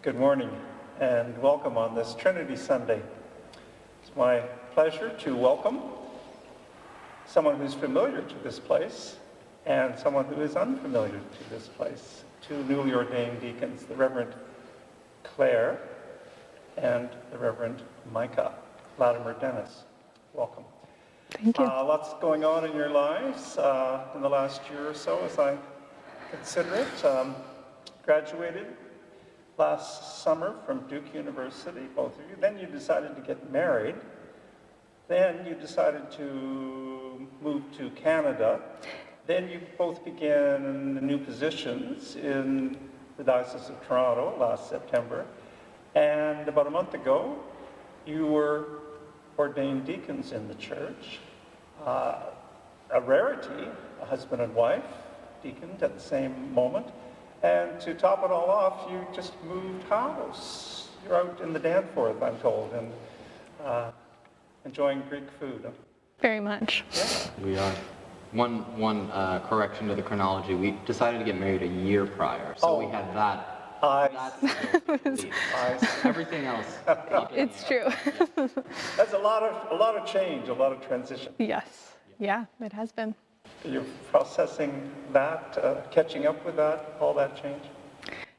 Good morning and welcome on this Trinity Sunday. It's my pleasure to welcome someone who's familiar to this place and someone who is unfamiliar to this place. Two newly ordained deacons, the Reverend Claire and the Reverend Micah Latimer-Dennis. Welcome. Thank you. Lots going on in your lives in the last year or so, as I consider it. Graduated last summer from Duke University, both of you. Then you decided to get married. Then you decided to move to Canada. Then you both began new positions in the Diocese of Toronto last September. And about a month ago, you were ordained deacons in the church. A rarity, a husband and wife, deaconed at the same moment. And to top it all off, you just moved house. You're out in the Danforth, I'm told, and enjoying Greek food. Very much. Yeah. We are. One correction to the chronology. We decided to get married a year prior, so we had that. Everything else. It's true. That's a lot of change, a lot of transition. Yes. Yeah, it has been. You're processing that, catching up with that, all that change?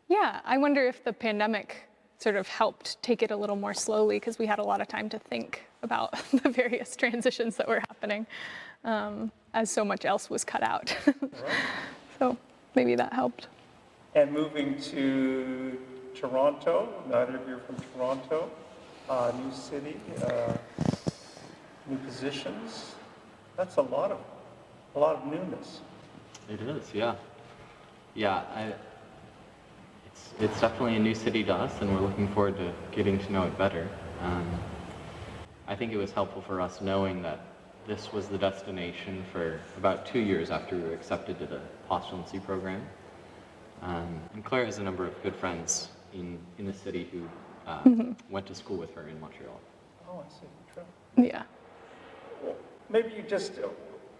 Yeah, I wonder if the pandemic sort of helped take it a little more slowly because we had a lot of time to think about the various transitions that were happening as so much else was cut out. Right. So maybe that helped. And moving to Toronto, neither of you are from Toronto, new city, new positions. That's a lot of newness. It is, yeah. Yeah, it's definitely a new city to us, and we're looking forward to getting to know it better. I think it was helpful for us knowing that this was the destination for about 2 years after we were accepted to the postulancy program. And Claire has a number of good friends in the city who went to school with her in Montreal. Oh, I see. True. Yeah. Well, maybe you just,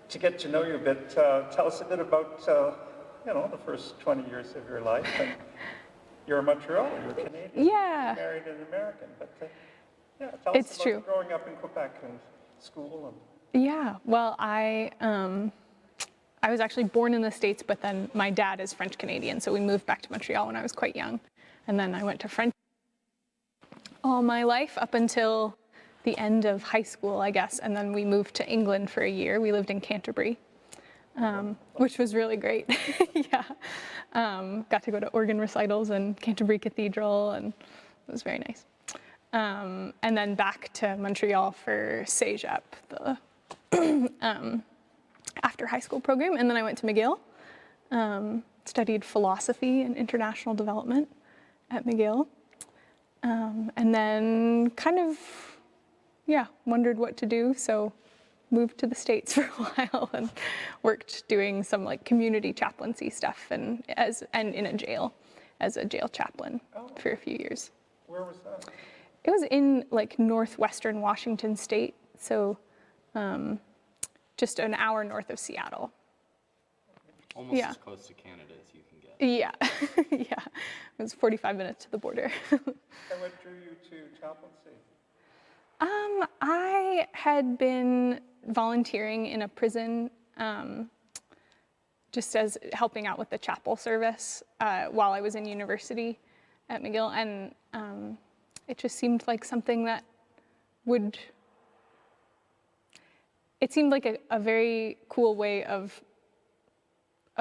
to get to know you a bit, tell us a bit about, the first 20 years of your life. And you're a Montrealer, you're Canadian. Yeah. You're married an American, but tell us about true. Growing up in Quebec and school. Yeah, well, I was actually born in the States, but then my dad is French Canadian, so we moved back to Montreal when I was quite young. And then I went to French all my life up until the end of high school, I guess. And then we moved to England for a year. We lived in Canterbury, which was really great. Yeah. Got to go to organ recitals and Canterbury Cathedral, and it was very nice. And then back to Montreal for Cégep, the after high school program. And then I went to McGill, studied philosophy and international development at McGill. And then kind of, wondered what to do. So moved to the States for a while and worked doing some like community chaplaincy stuff and in a jail as a jail chaplain for a few years. Where was that? It was in like northwestern Washington state. So just an hour north of Seattle. Almost as close to Canada as you can get. Yeah, yeah. It was 45 minutes to the border. And what drew you to chaplaincy? I had been volunteering in a prison just as helping out with the chapel service while I was in university at McGill, and it just seemed like something that it seemed like a very cool way of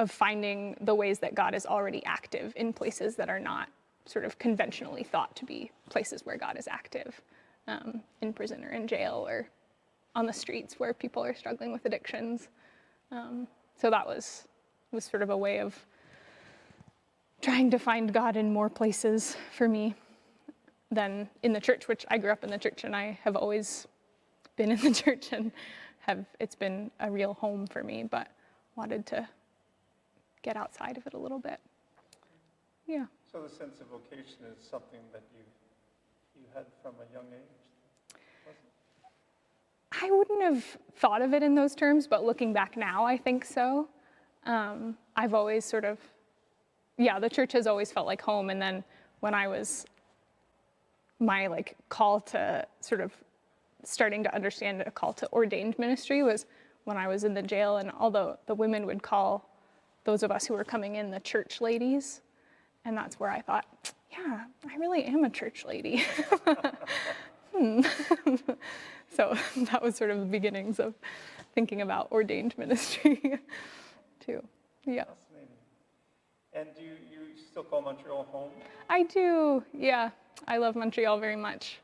finding the ways that God is already active in places that are not sort of conventionally thought to be places where God is active, in prison or in jail or on the streets where people are struggling with addictions. So that was sort of a way of trying to find God in more places for me than in the church, which I grew up in the church and I have always been in the church and it's been a real home for me, but wanted to get outside of it a little bit. Yeah. So the sense of vocation is something that you had from a young age, was it? I wouldn't have thought of it in those terms, but looking back now, I think so. I've always sort of, the church has always felt like home. And then when I was my like call to sort of starting to understand a call to ordained ministry was when I was in the jail, and although the women would call those of us who were coming in the church ladies, and that's where I thought, yeah, I really am a church lady. So that was sort of the beginnings of thinking about ordained ministry too. Yeah. Fascinating. And do you still call Montreal home? I do, yeah. I love Montreal very much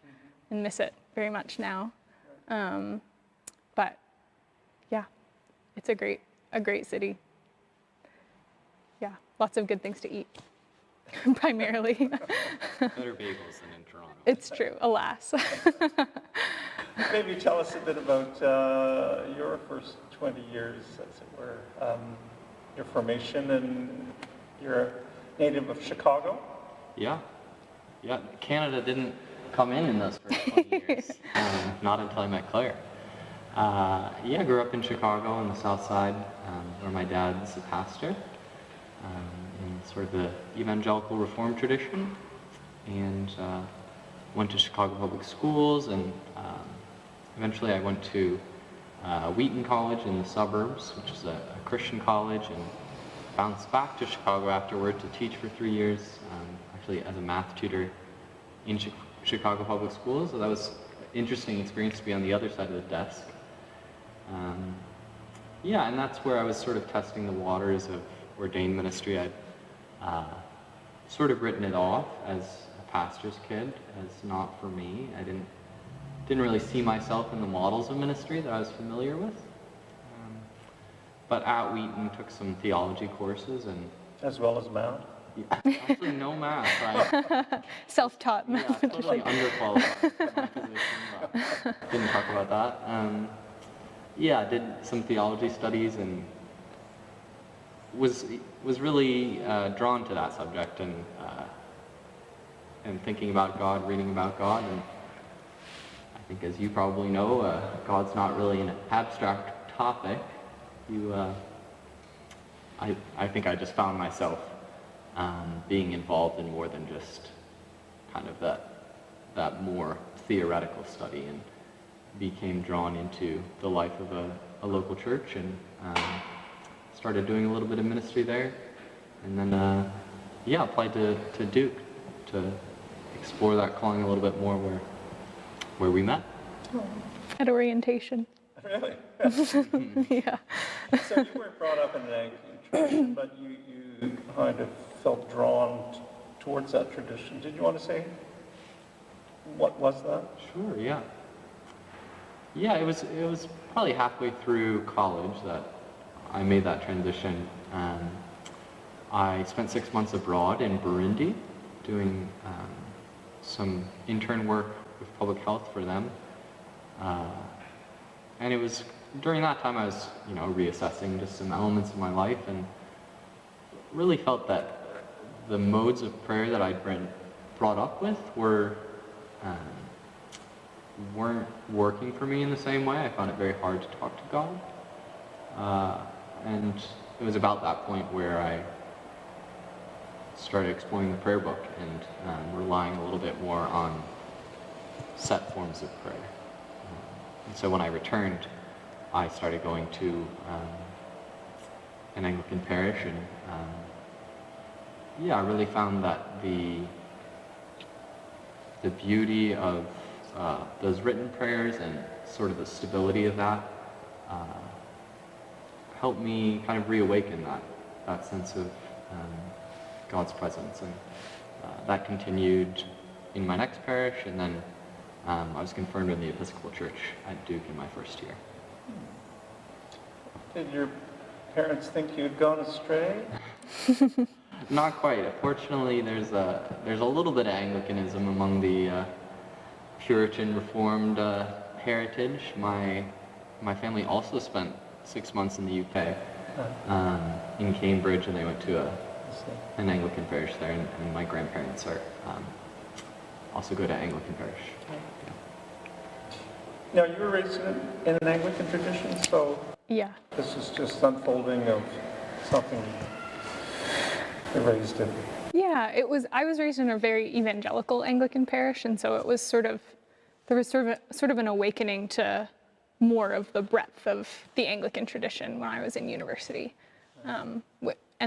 and miss it very much now. But yeah, it's a great city. Yeah, lots of good things to eat, primarily. Better bagels than in Toronto. It's true, alas. Maybe tell us a bit about your first 20 years, as it were, your formation, and you're a native of Chicago. Yeah. Canada didn't come in those first 20 years, not until I met Claire. I grew up in Chicago on the south side, where my dad's a pastor, in sort of the evangelical reform tradition, and went to Chicago public schools, and eventually I went to Wheaton College in the suburbs, which is a Christian college, and bounced back to Chicago afterward to teach for 3 years, actually as a math tutor in Chicago public schools. So that was an interesting experience to be on the other side of the desk. And that's where I was sort of testing the waters of ordained ministry. I'd sort of written it off as a pastor's kid, as not for me. I didn't really see myself in the models of ministry that I was familiar with. But at Wheaton, took some theology courses, and As well as math. actually no math. Self-taught math. Totally underqualified for my position, but didn't talk about that. Did some theology studies and was really drawn to that subject, and thinking about God, reading about God, and I think, as you probably know, God's not really an abstract topic. I think I just found myself being involved in more than just kind of that more theoretical study, and became drawn into the life of a local church, and started doing a little bit of ministry there, and then applied to Duke to explore that calling a little bit more, where we met. At orientation. Really? Yeah. So you weren't brought up in an Anglican tradition, but you kind of felt drawn towards that tradition. Did you want to say what was that? Sure, yeah. Yeah, it was probably halfway through college that I made that transition. I spent 6 months abroad in Burundi doing some intern work with public health for them. And it was during that time I was, reassessing just some elements of my life, and really felt that the modes of prayer that I'd been brought up with weren't working for me in the same way. I found it very hard to talk to God. And it was about that point where I started exploring the prayer book and relying a little bit more on set forms of prayer. And so when I returned, I started going to an Anglican parish, and I really found that the beauty of those written prayers and sort of the stability of that helped me kind of reawaken that sense of God's presence, and that continued in my next parish, and then I was confirmed in the Episcopal Church at Duke in my first year. Did your parents think you'd gone astray? Not quite. Fortunately, there's a little bit of Anglicanism among the Puritan Reformed heritage. My family also spent 6 months in the UK, in Cambridge, and they went to an Anglican parish there, and my grandparents are also go to Anglican parish. Now, you were raised in an Anglican tradition, so Yeah. this is just unfolding of something you're raised in. Yeah, I was raised in a very evangelical Anglican parish, and so it was there was sort of an awakening to more of the breadth of the Anglican tradition when I was in university. And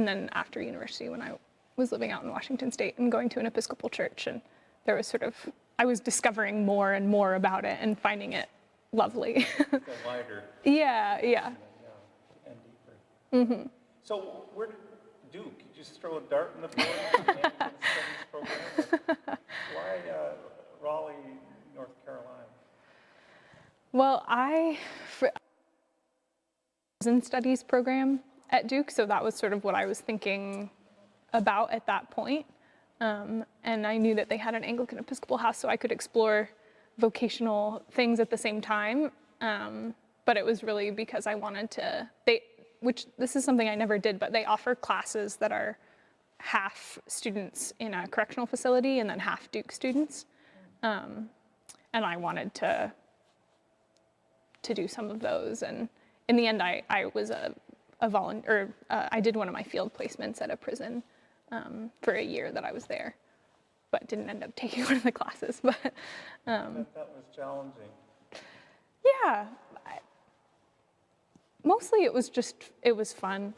then after university, when I was living out in Washington State and going to an Episcopal church, and there was I was discovering more and more about it and finding it lovely. The wider. Yeah. And deeper. So where did Duke? You just throw a dart in the board and Anglican Studies program? Why Raleigh, North Carolina? Well, I was in studies program at Duke, so that was sort of what I was thinking about at that point. And I knew that they had an Anglican Episcopal house, so I could explore vocational things at the same time. But it was really because I wanted to, which this is something I never did, but they offer classes that are half students in a correctional facility and then half Duke students. And I wanted to do some of those. And in the end, I was a volunteer, I did one of my field placements at a prison for a year that I was there, but didn't end up taking one of the classes. But That was challenging. yeah, mostly it was fun.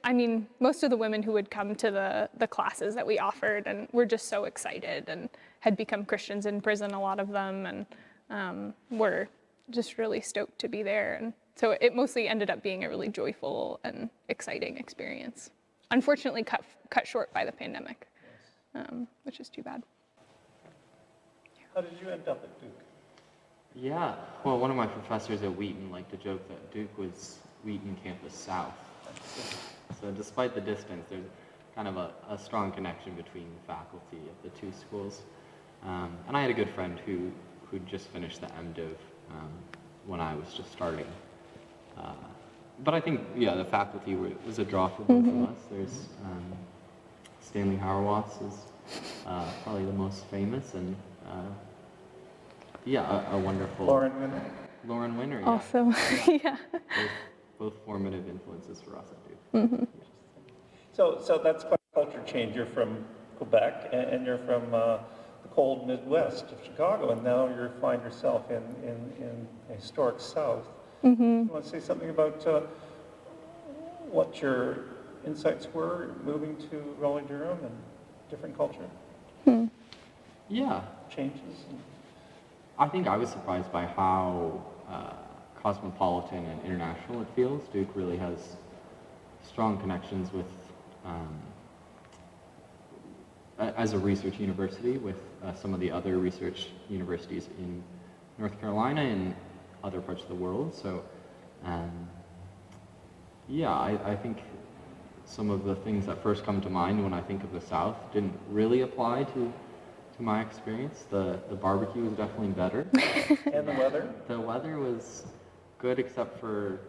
I mean, most of the women who would come to the classes that we offered and were just so excited and had become Christians in prison, a lot of them, and were just really stoked to be there. And so it mostly ended up being a really joyful and exciting experience. Unfortunately, cut short by the pandemic, which is too bad. How did you end up at Duke? Yeah, well, one of my professors at Wheaton liked to joke that Duke was Wheaton Campus South. So despite the distance, there's kind of a strong connection between the faculty of the two schools. And I had a good friend who'd just finished the MDiv when I was just starting. But I think, yeah, the faculty was a draw for both of us. There's Stanley Hauerwatz is probably the most famous, and a wonderful Lauren Winner, yeah. Also, yeah. Both formative influences for us at Duke. So that's quite a culture change. You're from Quebec, and you're from the cold Midwest of Chicago, and now you find yourself in the historic South. You want to say something about what your insights were moving to Raleigh-Durham and different culture? Yeah. Changes? I think I was surprised by how cosmopolitan and international it feels. Duke really has strong connections with, as a research university, with some of the other research universities in North Carolina and other parts of the world. So, I think some of the things that first come to mind when I think of the South didn't really apply to my experience. The barbecue was definitely better. And the weather? The weather was good except for,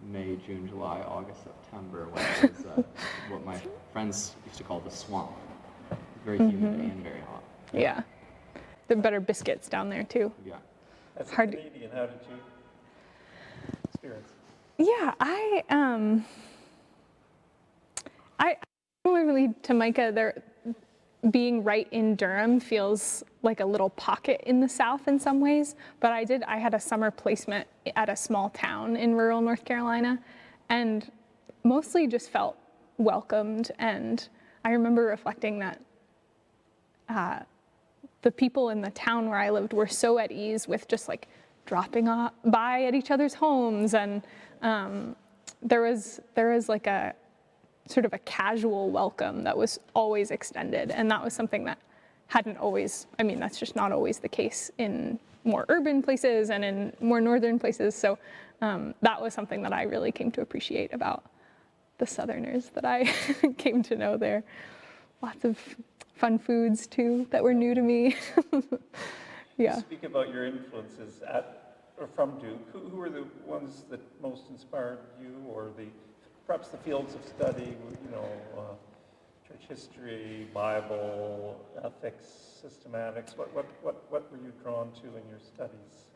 May, June, July, August, September, when it was what my friends used to call the swamp. Very humid and very hot. Yeah. There are better biscuits down there too. Yeah. As a Hard- Canadian, how did you experience? Yeah, similarly to Micah, being right in Durham feels like a little pocket in the South in some ways, but I had a summer placement at a small town in rural North Carolina, and mostly just felt welcomed. And I remember reflecting that the people in the town where I lived were so at ease with just like dropping by at each other's homes, and there was like a sort of a casual welcome that was always extended, and that was something that hadn't always, that's just not always the case in more urban places and in more northern places. So that was something that I really came to appreciate about the Southerners that I came to know there. Lots of fun foods too that were new to me. Yeah. Speak about your influences from Duke. Who were the ones that most inspired you, or perhaps the fields of study, church history, Bible, ethics, systematics? What were you drawn to in your studies?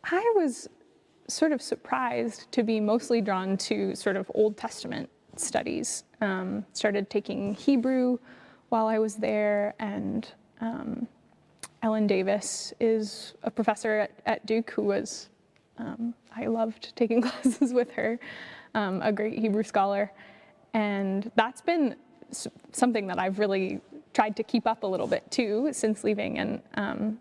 I was sort of surprised to be mostly drawn to sort of Old Testament studies. Started taking Hebrew while I was there, and Ellen Davis is a professor at Duke who was, I loved taking classes with her, a great Hebrew scholar. And that's been something that I've really tried to keep up a little bit too since leaving, and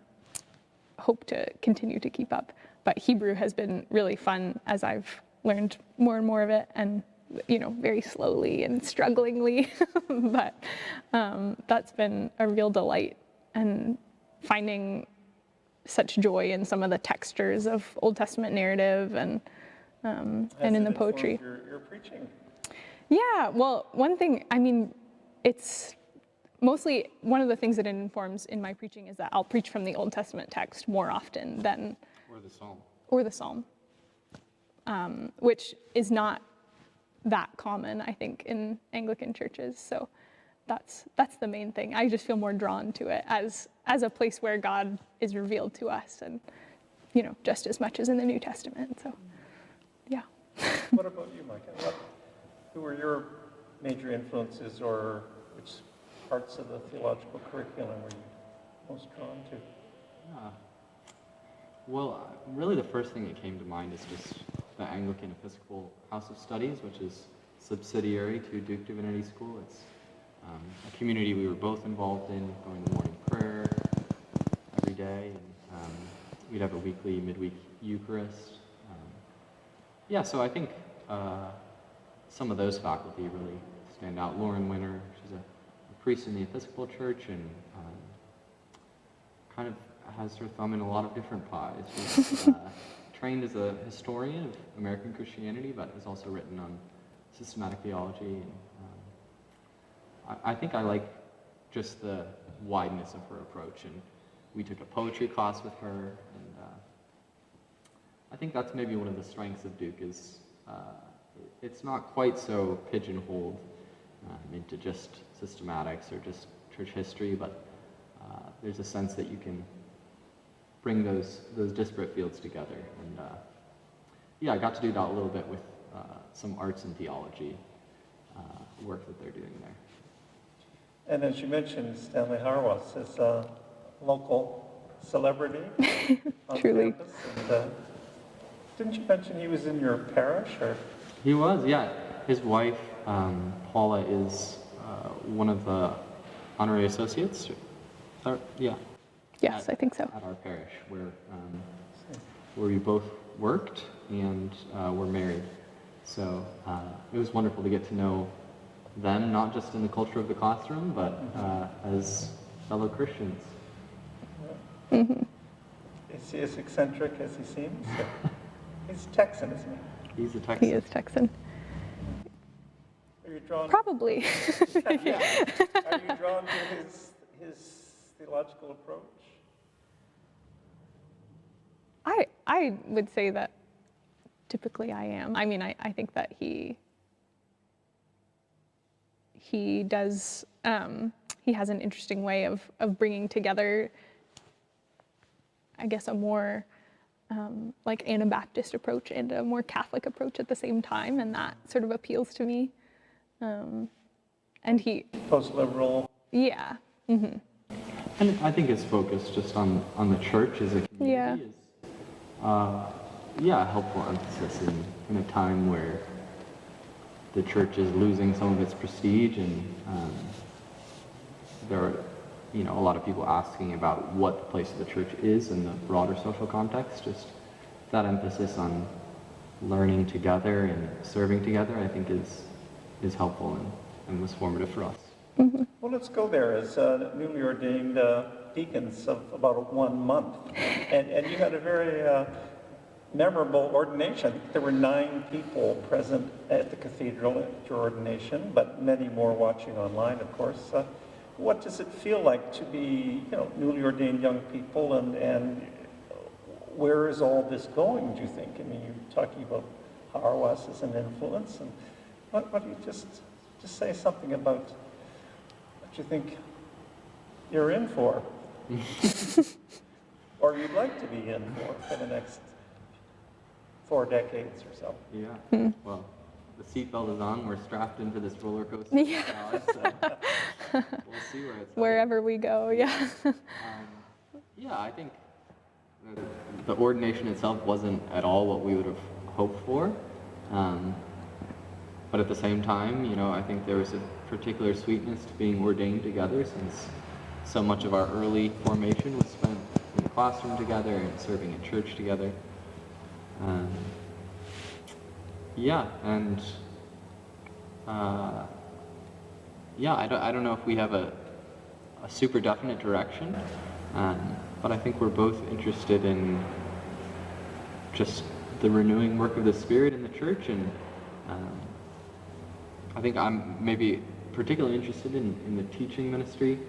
hope to continue to keep up. But Hebrew has been really fun as I've learned more and more of it, and very slowly and strugglingly, but that's been a real delight, and finding such joy in some of the textures of Old Testament narrative and in the poetry. Your preaching? Yeah, well, one thing, it's mostly one of the things that it informs in my preaching is that I'll preach from the Old Testament text more often than or the Psalm, which is not that common, I think, in Anglican churches. So that's the main thing. I just feel more drawn to it as a place where God is revealed to us, and just as much as in the New Testament. So, yeah. What about you, Micah? Who were your major influences, or which parts of the theological curriculum were you most drawn to? Yeah. Well, really the first thing that came to mind is just the Anglican Episcopal House of Studies, which is subsidiary to Duke Divinity School. It's a community we were both involved in, going to morning prayer every day, and we'd have a weekly, midweek Eucharist. So I think some of those faculty really stand out. Lauren Winter, she's a priest in the Episcopal Church, and kind of has her thumb in a lot of different pies. She's trained as a historian of American Christianity, but has also written on systematic theology. And I think I like just the wideness of her approach. And we took a poetry class with her, and I think that's maybe one of the strengths of Duke is it's not quite so pigeonholed into just systematics or just church history, but there's a sense that you can bring those disparate fields together. And I got to do that a little bit with some arts and theology work that they're doing there. And as you mentioned, Stanley Harwas is a local celebrity on Truly. campus. And, didn't you mention he was in your parish? Or? He was, yeah. His wife, Paula, is one of the honorary associates. Yeah. Yes, I think so. At our parish, where we both worked and were married. So it was wonderful to get to know them, not just in the culture of the classroom, but as fellow Christians. Mm-hmm. Is he as eccentric as he seems? He's Texan, isn't he? He's a Texan. He is Texan. Are you drawn? Probably. Yeah. Are you drawn to his theological approach? I would say that typically I am. I think that he does, he has an interesting way of bringing together, I guess, a more like Anabaptist approach and a more Catholic approach at the same time, and that sort of appeals to me. And he... Post-liberal. Yeah. Mm-hmm. And I think his focus just on the church as a community is a helpful emphasis in a time where the church is losing some of its prestige, and there are a lot of people asking about what the place of the church is in the broader social context. Just that emphasis on learning together and serving together, I think, is helpful and was formative for us. Mm-hmm. Well, let's go there. As newly ordained deacons of about 1 month, and you had a very memorable ordination. There were 9 people present at the cathedral at your ordination, but many more watching online, of course. What does it feel like to be, newly ordained young people, and where is all this going, do you think? You're talking about Harwas as an influence, and what do you just say something about what you think you're in for, or you'd like to be in for the next 4 decades or so? Yeah. Well, seatbelt is on, we're strapped into this roller coaster. Yeah. So we'll see where it's Wherever we go, yeah. Yeah, I think the ordination itself wasn't at all what we would have hoped for. But at the same time, I think there was a particular sweetness to being ordained together, since so much of our early formation was spent in the classroom together and serving at church together. I don't know if we have a super definite direction, but I think we're both interested in just the renewing work of the Spirit in the church, and I think I'm maybe particularly interested in the teaching ministry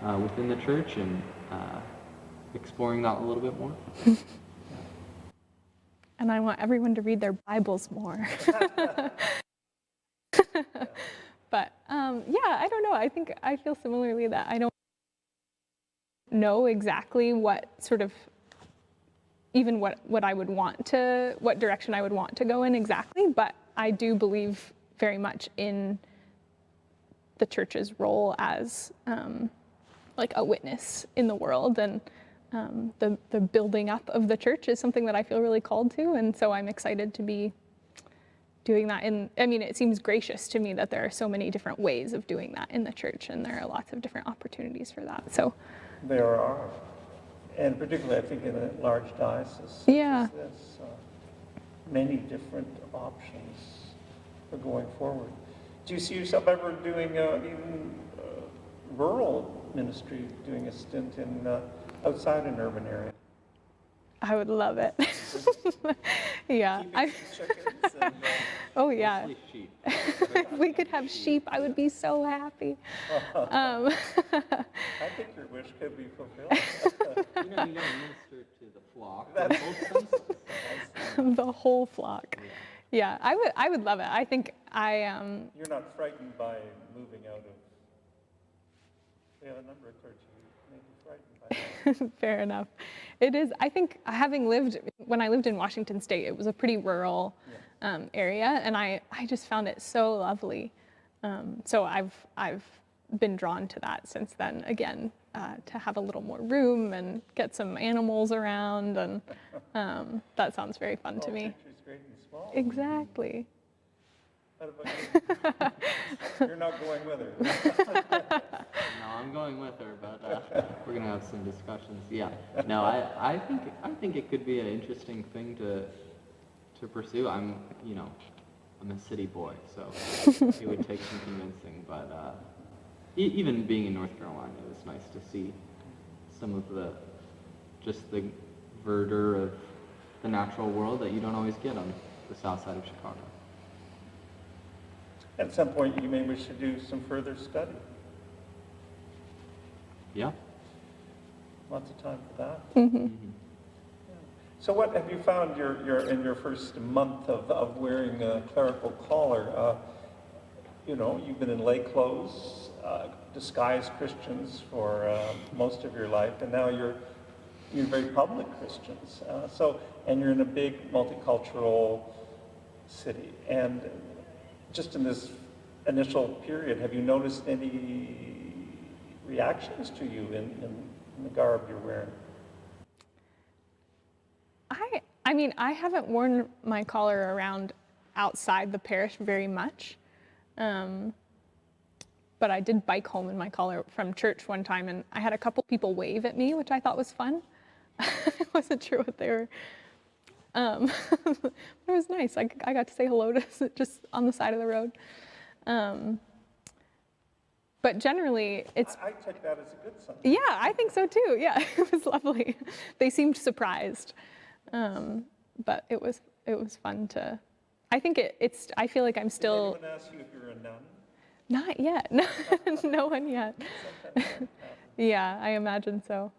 within the church, and exploring that a little bit more. And I want everyone to read their Bibles more. But I don't know. I think I feel similarly that I don't know exactly what sort of, even what I would want to, what direction I would want to go in exactly, but I do believe very much in the church's role as like a witness in the world, and the building up of the church is something that I feel really called to, and so I'm excited to be doing that. It seems gracious to me that there are so many different ways of doing that in the church, and there are lots of different opportunities for that. So There are, and particularly I think in a large diocese Yeah. such as this, many different options for going forward. Do you see yourself ever doing even rural ministry, doing a stint in outside an urban area? I would love it. Yeah. Keeping some chickens and, Oh yeah. Mostly sheep. If we could have sheep, I would be so happy. I think your wish could be fulfilled. You gotta minister to the flock. in both senses. The whole flock. Yeah, I would love it. I think You're not frightened by moving out of, we have a number of clergy who may be frightened by that. fair enough. It is, I think, when I lived in Washington State, it was a pretty rural area, and I just found it so lovely. So I've been drawn to that since then, again, to have a little more room and get some animals around, and that sounds very fun to me. Picture's great and small. Exactly. What about you? You're not going with her. No, I'm going with her, but we're gonna have some discussions. Yeah. No, I think it could be an interesting thing to pursue. I'm a city boy, so it would take some convincing. But even being in North Carolina, it was nice to see some of the verdure of the natural world that you don't always get on the south side of Chicago. At some point, you may wish to do some further study. Yeah. Lots of time for that. Mm-hmm. Yeah. So what have you found in your first month of wearing a clerical collar? You've been in lay clothes, disguised Christians for most of your life, and now you're very public Christians. And you're in a big multicultural city. And just in this initial period, have you noticed any reactions to you in the garb you're wearing? I haven't worn my collar around outside the parish very much, but I did bike home in my collar from church one time, and I had a couple people wave at me, which I thought was fun. I wasn't sure what they were. It was nice. I got to say hello to just on the side of the road. But generally, it's... I take that as a good sign. Yeah, I think so too. Yeah, it was lovely. They seemed surprised. But it was fun to... I think I feel like I'm still... Did anyone ask you if you're a nun? Not yet. No one yet. Yeah, I imagine so.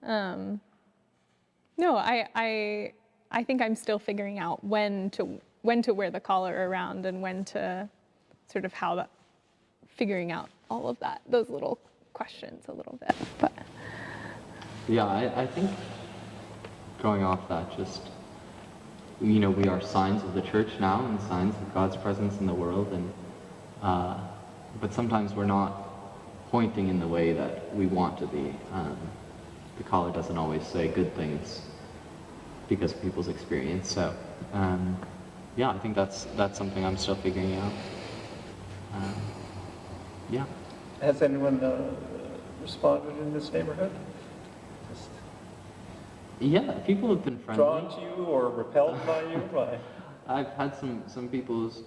No, I think I'm still figuring out when to wear the collar around and when to sort of figuring out all of that, those little questions a little bit. But Yeah, I think going off that, just we are signs of the church now and signs of God's presence in the world, and but sometimes we're not pointing in the way that we want to be. The collar doesn't always say good things because of people's experience. So, yeah, I think that's something I'm still figuring out. Yeah. Has anyone responded in this neighborhood? Just Yeah, people have been friendly. drawn to you or repelled by you? By... I've had some people's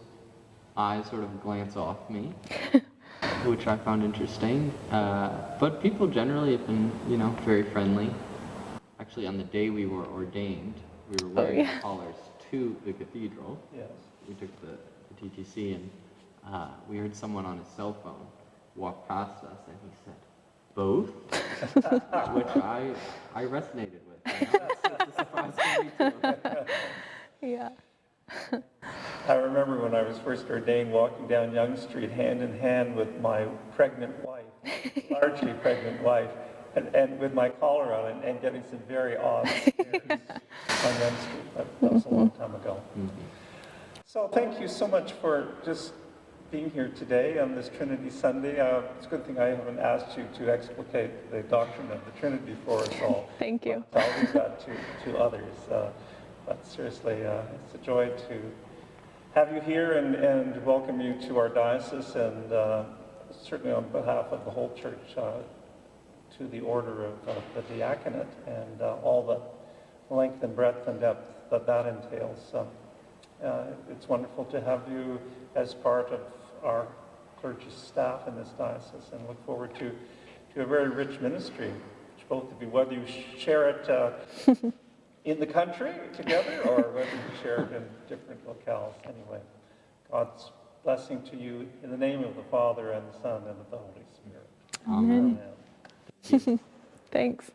eyes sort of glance off me, which I found interesting. But people generally have been, very friendly. Actually, on the day we were ordained, we were wearing collars to the cathedral. Yes. We took the TTC, and we heard someone on his cell phone walk past us, and he said, "Both?" Which I resonated with. That's a surprise for me too. Yeah. I remember when I was first ordained walking down Yonge Street hand in hand with my pregnant wife, largely pregnant wife, and with my collar on and getting some very odd stares on Yonge Street. That was a long time ago. So thank you so much for just being here today on this Trinity Sunday. It's a good thing I haven't asked you to explicate the doctrine of the Trinity for us all. Thank you. I'll leave that to others. But seriously, it's a joy to have you here and welcome you to our diocese, and certainly on behalf of the whole church to the order of the diaconate and all the length and breadth and depth that entails. It's wonderful to have you as part of our clergy staff in this diocese, and look forward to a very rich ministry, which both of you, whether you share it in the country together or whether you share it in different locales. Anyway, God's blessing to you in the name of the Father and the Son and of the Holy Spirit. Amen. Amen. Thanks.